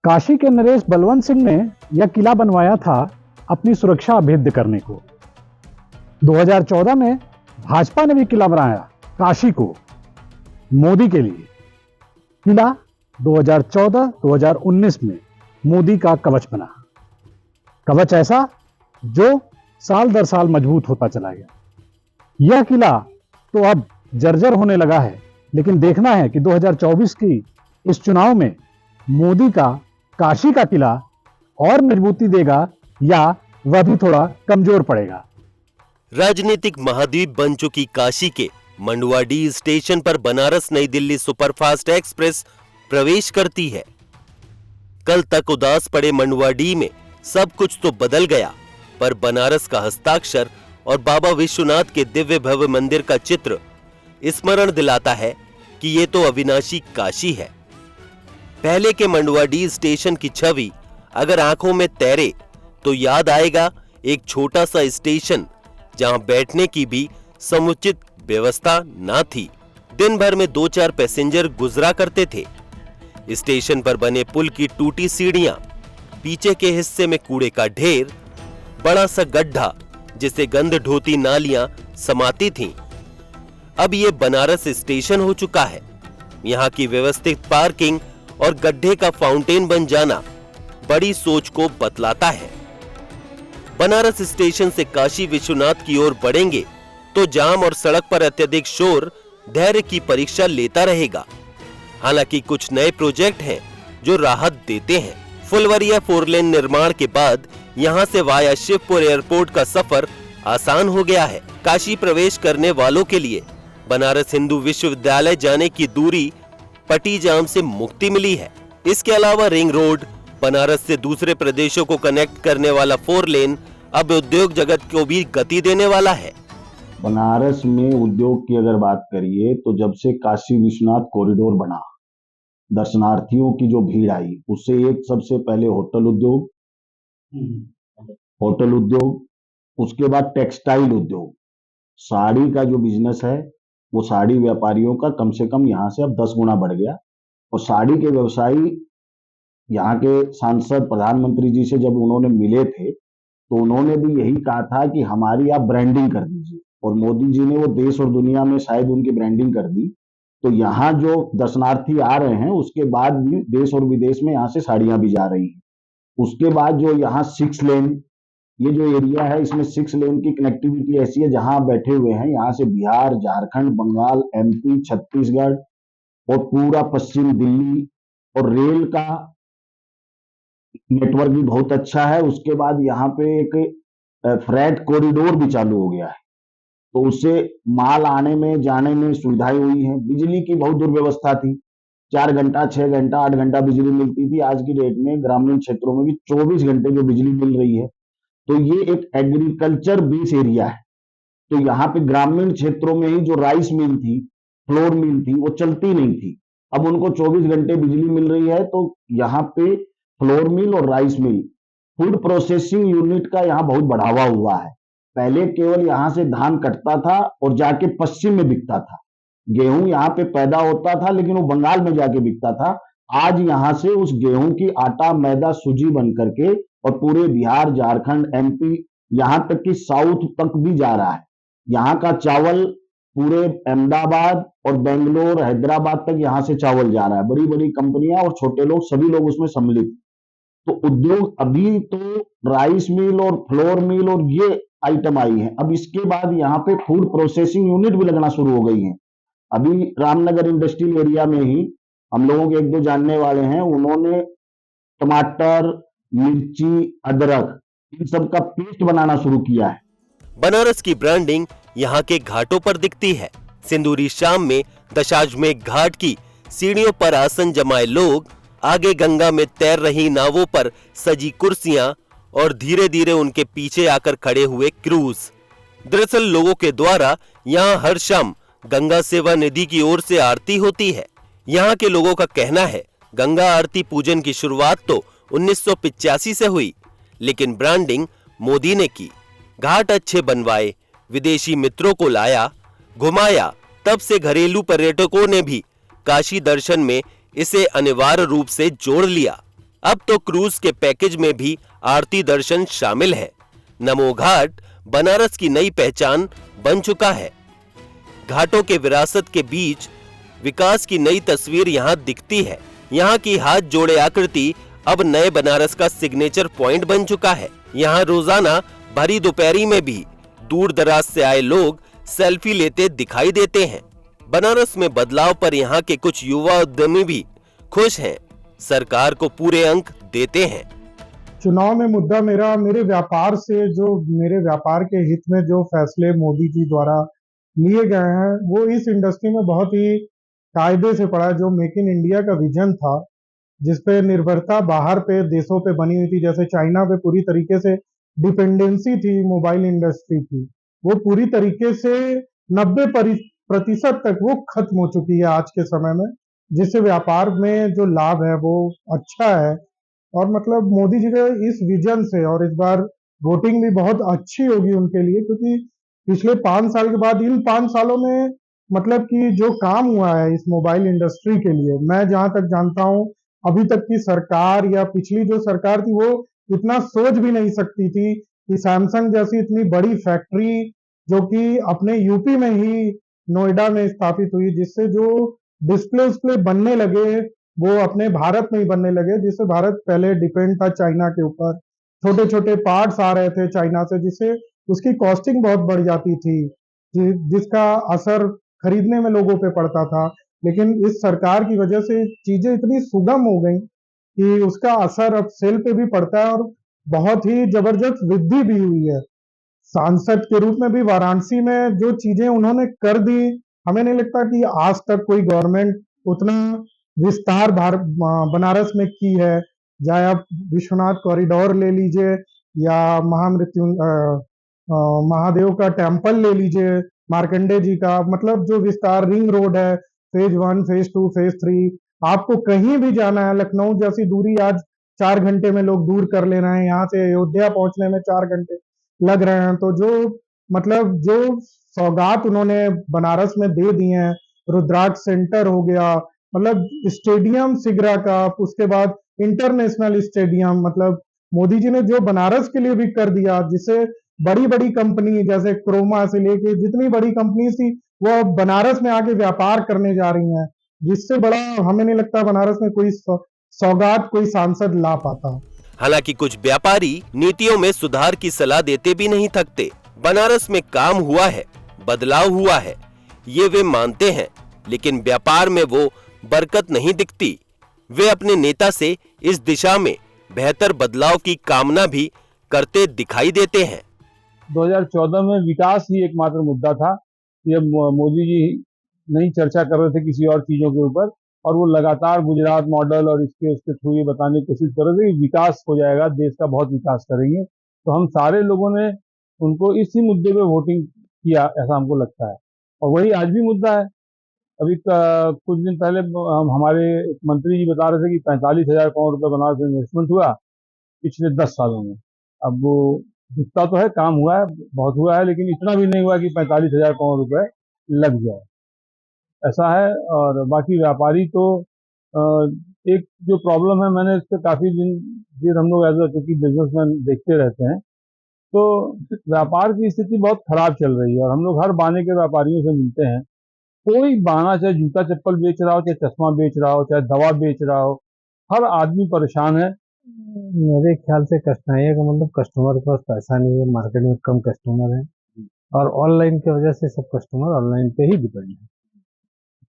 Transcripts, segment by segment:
काशी के नरेश बलवंत सिंह ने यह किला बनवाया था अपनी सुरक्षा अभेद्य करने को। 2014 में भाजपा ने भी किला बनाया काशी को मोदी के लिए। किला 2014-2019 में मोदी का कवच बना, कवच ऐसा जो साल दर साल मजबूत होता चला गया। यह किला तो अब जर्जर होने लगा है, लेकिन देखना है कि 2024 की इस चुनाव में मोदी का काशी का किला और मजबूती देगा या वह भी थोड़ा कमजोर पड़ेगा। राजनीतिक महाद्वीप बन चुकी काशी के मंडुआडीह स्टेशन पर बनारस नई दिल्ली सुपरफास्ट एक्सप्रेस प्रवेश करती है। कल तक उदास पड़े मंडुआडीह में सब कुछ तो बदल गया, पर बनारस का हस्ताक्षर और बाबा विश्वनाथ के दिव्य भव्य मंदिर का चित्र स्मरण दिलाता है कि ये तो अविनाशी काशी है। पहले के मंडुआडीह स्टेशन की छवि अगर आंखों में तैरे तो याद आएगा एक छोटा सा स्टेशन जहां बैठने की भी समुचित व्यवस्था ना थी। दिन भर में 2-4 पैसेंजर गुजरा करते थे। स्टेशन पर बने पुल की टूटी सीढ़ियां, पीछे के हिस्से में कूड़े का ढेर, बड़ा सा गड्ढा जिसे गंध ढोती नालियां समाती थीं। अब ये बनारस स्टेशन हो चुका है। यहाँ की व्यवस्थित पार्किंग और गड्ढे का फाउंटेन बन जाना बड़ी सोच को बतलाता है। बनारस स्टेशन से काशी विश्वनाथ की ओर बढ़ेंगे तो जाम और सड़क पर अत्यधिक शोर धैर्य की परीक्षा लेता रहेगा। हालांकि कुछ नए प्रोजेक्ट हैं जो राहत देते हैं। फुलवरिया 4 लेन निर्माण के बाद यहां से वाया शिवपुर एयरपोर्ट का सफर आसान हो गया है। काशी प्रवेश करने वालों के लिए बनारस हिंदू विश्वविद्यालय जाने की दूरी पटी जाम से मुक्ति मिली है। इसके अलावा रिंग रोड, बनारस से दूसरे प्रदेशों को कनेक्ट करने वाला 4 लेन अब उद्योग जगत को भी गति देने वाला है। बनारस में उद्योग की अगर बात करिए तो जब से काशी विश्वनाथ कॉरिडोर बना, दर्शनार्थियों की जो भीड़ आई, उससे एक सबसे पहले होटल उद्योग, उसके बाद टेक्सटाइल उद्योग, साड़ी का जो बिजनेस है वो साड़ी व्यापारियों का कम से कम यहाँ से अब 10 गुना बढ़ गया। और साड़ी के व्यवसायी यहाँ के सांसद प्रधानमंत्री जी से जब उन्होंने मिले थे तो उन्होंने भी यही कहा था कि हमारी आप ब्रांडिंग कर दीजिए, और मोदी जी ने वो देश और दुनिया में शायद उनकी ब्रांडिंग कर दी। तो यहाँ जो दर्शनार्थी आ रहे हैं उसके बाद भी देश और विदेश में यहाँ से साड़ियां भी जा रही हैं। उसके बाद जो यहाँ 6 लेन, ये जो एरिया है इसमें 6 लेन की कनेक्टिविटी ऐसी है, जहां बैठे हुए हैं यहाँ से बिहार, झारखंड, बंगाल, MP, छत्तीसगढ़ और पूरा पश्चिम दिल्ली, और रेल का नेटवर्क भी बहुत अच्छा है। उसके बाद यहाँ पे एक फ्रेट कॉरिडोर भी चालू हो गया है, तो उससे माल आने में जाने में सुविधाएं हुई हैं। बिजली की बहुत दुर्व्यवस्था थी, 4 घंटा, 6 घंटा, 8 घंटा बिजली मिलती थी। आज की डेट में ग्रामीण क्षेत्रों में भी 24 घंटे जो बिजली मिल रही है। तो ये एक एग्रीकल्चर बेस एरिया है। तो यहाँ पे ग्रामीण क्षेत्रों में ही जो राइस मिल थी, फ्लोर मिल थी, वो चलती नहीं थी। अब उनको 24 घंटे बिजली मिल रही है। तो यहाँ पे फ्लोर मिल और rice mill, food processing unit का यहाँ बहुत बढ़ावा हुआ है। पहले केवल यहाँ से धान कटता था और जाके पश्चिम में बिकता था। गेहूं यहाँ पे पैदा होता था लेकिन वो बंगाल में जाके बिकता था। आज यहाँ से उस गेहूं की आटा, मैदा, सूजी बन करके और पूरे बिहार, झारखंड, MP, यहाँ तक कि साउथ तक भी जा रहा है। यहाँ का चावल पूरे अहमदाबाद और बेंगलोर, हैदराबाद तक यहाँ से चावल जा रहा है। बड़ी बड़ी कंपनियां और छोटे लोग, सभी लोग उसमें सम्मिलित। तो उद्योग अभी तो राइस मिल और फ्लोर मिल और ये आइटम आई है। अब इसके बाद यहाँ पे फूड प्रोसेसिंग यूनिट भी लगना शुरू हो गई है। अभी रामनगर इंडस्ट्रियल एरिया में ही हम लोगों के 1-2 जानने वाले हैं, उन्होंने टमाटर, मिर्ची, अदरक, इन सब का पेस्ट बनाना शुरू किया है। बनारस की ब्रांडिंग यहाँ के घाटों पर दिखती है। सिंदूरी शाम में दशाश्वमेध घाट की सीढ़ियों पर आसन जमाए लोग, आगे गंगा में तैर रही नावों पर सजी कुर्सियां और धीरे धीरे उनके पीछे आकर खड़े हुए क्रूज। दरअसल लोगों के द्वारा यहाँ हर शाम गंगा सेवा निधि की ओर से आरती होती है। यहाँ के लोगों का कहना है गंगा आरती पूजन की शुरुआत तो 1985 से हुई, लेकिन ब्रांडिंग मोदी ने की। घाट अच्छे बनवाए, विदेशी मित्रों को लाया, घुमाया, तब से घरेलू पर्यटकों ने भी काशी दर्शन में इसे अनिवार्य रूप से जोड़ लिया। अब तो क्रूज के पैकेज में भी आरती दर्शन शामिल है। नमो घाट बनारस की नई पहचान बन चुका है। घाटों के विरासत के बीच विकास की नई तस्वीर यहाँ दिखती है। यहाँ की हाथ जोड़े आकृति अब नए बनारस का सिग्नेचर पॉइंट बन चुका है। यहाँ रोजाना भरी दोपहरी में भी दूर दराज से आए लोग सेल्फी लेते दिखाई देते हैं। बनारस में बदलाव पर यहाँ के कुछ युवा उद्यमी भी खुश हैं, सरकार को पूरे अंक देते हैं। चुनाव में मुद्दा मेरे व्यापार से, जो मेरे व्यापार के हित में जो फैसले मोदी जी द्वारा लिए गए हैं वो इस इंडस्ट्री में बहुत ही कायदे से पड़ा। जो मेक इन इंडिया का विजन था, जिसपे निर्भरता बाहर पे देशों पे बनी हुई थी, जैसे चाइना पे पूरी तरीके से डिपेंडेंसी थी मोबाइल इंडस्ट्री की, वो पूरी तरीके से 90% तक वो खत्म हो चुकी है आज के समय में, जिससे व्यापार में जो लाभ है वो अच्छा है। और मतलब मोदी जी के इस विजन से, और इस बार वोटिंग भी बहुत अच्छी होगी उनके लिए, क्योंकि पिछले 5 साल के बाद इन 5 सालों में मतलब कि जो काम हुआ है इस मोबाइल इंडस्ट्री के लिए, मैं जहां तक जानता हूं अभी तक की सरकार या पिछली जो सरकार थी वो इतना सोच भी नहीं सकती थी कि सैमसंग जैसी इतनी बड़ी फैक्ट्री, जो कि अपने यूपी में ही नोएडा में स्थापित हुई, जिससे जो डिस्प्ले बनने लगे वो अपने भारत में ही बनने लगे, जिससे भारत पहले डिपेंड था चाइना के ऊपर। छोटे छोटे पार्ट्स आ रहे थे चाइना से, जिससे उसकी कॉस्टिंग बहुत बढ़ जाती थी, जिसका असर खरीदने में लोगों पे पड़ता था। लेकिन इस सरकार की वजह से चीजें इतनी सुगम हो गई कि उसका असर अब सेल पे भी पड़ता है, और बहुत ही जबरदस्त वृद्धि भी हुई है। सांसद के रूप में भी वाराणसी में जो चीजें उन्होंने कर दी, हमें नहीं लगता कि आज तक कोई गवर्नमेंट उतना विस्तार बनारस में की है। चाहे आप विश्वनाथ कॉरिडोर ले लीजिए या महादेव का टेम्पल ले लीजिए, मार्कंडे जी का, मतलब जो विस्तार रिंग रोड है, फेज 1, फेज 2, फेज 3, आपको कहीं भी जाना है, लखनऊ जैसी दूरी आज 4 घंटे में लोग दूर कर ले रहे हैं, यहाँ से अयोध्या पहुंचने में 4 घंटे लग रहे हैं। तो जो मतलब जो सौगात उन्होंने बनारस में दे दी हैं, रुद्राक्ष सेंटर हो गया, मतलब स्टेडियम सिगरा का, उसके बाद इंटरनेशनल स्टेडियम, मतलब मोदी जी ने जो बनारस के लिए भी कर दिया, जिससे बड़ी बड़ी कंपनी जैसे क्रोमा से लेके जितनी बड़ी कंपनी थी वो अब बनारस में आके व्यापार करने जा रही हैं, जिससे बड़ा हमें नहीं लगता बनारस में कोई सौगात कोई सांसद ला पाता। हालांकि कुछ व्यापारी नीतियों में सुधार की सलाह देते भी नहीं थकते। बनारस में काम हुआ है, बदलाव हुआ है, ये वे मानते हैं, लेकिन व्यापार में वो बरकत नहीं दिखती। वे अपने नेता से इस दिशा में बेहतर बदलाव की कामना भी करते दिखाई देते हैं। 2014 में विकास ही एकमात्र मुद्दा था। ये मोदी जी नहीं चर्चा कर रहे थे किसी और चीजों के ऊपर, और वो लगातार गुजरात मॉडल और इसके उसके थ्रू ये बताने की कोशिश कर रहे थे कि विकास हो जाएगा, देश का बहुत विकास करेंगे। तो हम सारे लोगों ने उनको इसी मुद्दे पे वोटिंग किया, ऐसा हमको लगता है, और वही आज भी मुद्दा है। अभी कुछ दिन पहले हमारे मंत्री जी बता रहे थे कि 45,000 करोड़ रुपए बनारस में इन्वेस्टमेंट हुआ पिछले 10 सालों में। अब वो दिखता तो है काम हुआ है, बहुत हुआ है, लेकिन इतना भी नहीं हुआ कि 45,000 करोड़ रुपए लग जाए, ऐसा है। और बाकी व्यापारी तो एक जो प्रॉब्लम है, मैंने इस पर काफी दिन हम लोग एज ए बिजनेसमैन देखते रहते हैं, तो व्यापार की स्थिति बहुत खराब चल रही है। और हम लोग हर बाने के व्यापारियों से मिलते हैं, कोई बाना, चाहे जूता चप्पल बेच रहा हो, चाहे चश्मा बेच रहा हो, चाहे दवा बेच रहा हो, हर आदमी परेशान है। मेरे ख्याल से कठिनाइयों का मतलब कस्टमर के पास पैसा नहीं है, मार्केट में कम कस्टमर है, और ऑनलाइन की वजह से सब कस्टमर ऑनलाइन पे ही डिपेंड है।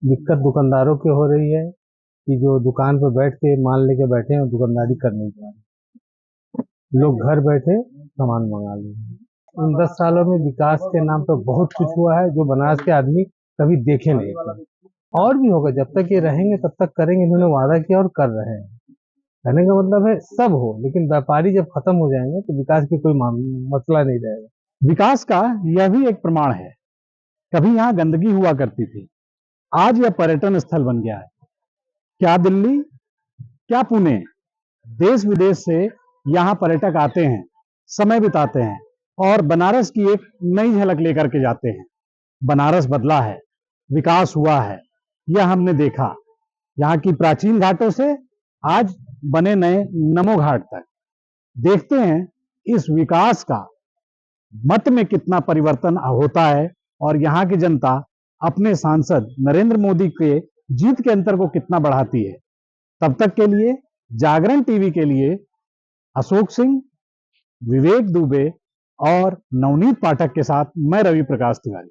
दिक्कत दुकानदारों की हो रही है कि जो दुकान पर बैठ के माल लेके बैठे हैं, दुकानदारी कर नहीं पा रहे, लोग घर बैठे सामान मंगा ले रहे हैं। इन 10 सालों में विकास के नाम पर बहुत कुछ हुआ है जो बनारस के आदमी कभी देखे नहीं थे, और भी होगा। जब तक ये रहेंगे तब तक करेंगे, इन्होंने वादा किया और कर रहे हैं। कहने का मतलब है सब हो, लेकिन व्यापारी जब खत्म हो जाएंगे तो विकास की कोई मसला नहीं रहेगा। विकास का यह भी एक प्रमाण है, कभी यहाँ गंदगी हुआ करती थी, आज यह पर्यटन स्थल बन गया है। क्या दिल्ली, क्या पुणे, देश विदेश से यहाँ पर्यटक आते हैं, समय बिताते हैं और बनारस की एक नई झलक लेकर के जाते हैं। बनारस बदला है, विकास हुआ है, यह हमने देखा। यहाँ की प्राचीन घाटों से आज बने नए नमो घाट तक। देखते हैं इस विकास का मत में कितना परिवर्तन होता है और यहाँ की जनता अपने सांसद नरेंद्र मोदी के जीत के अंतर को कितना बढ़ाती है। तब तक के लिए जागरण टीवी के लिए अशोक सिंह, विवेक दुबे और नवनीत पाठक के साथ मैं रवि प्रकाश तिवारी।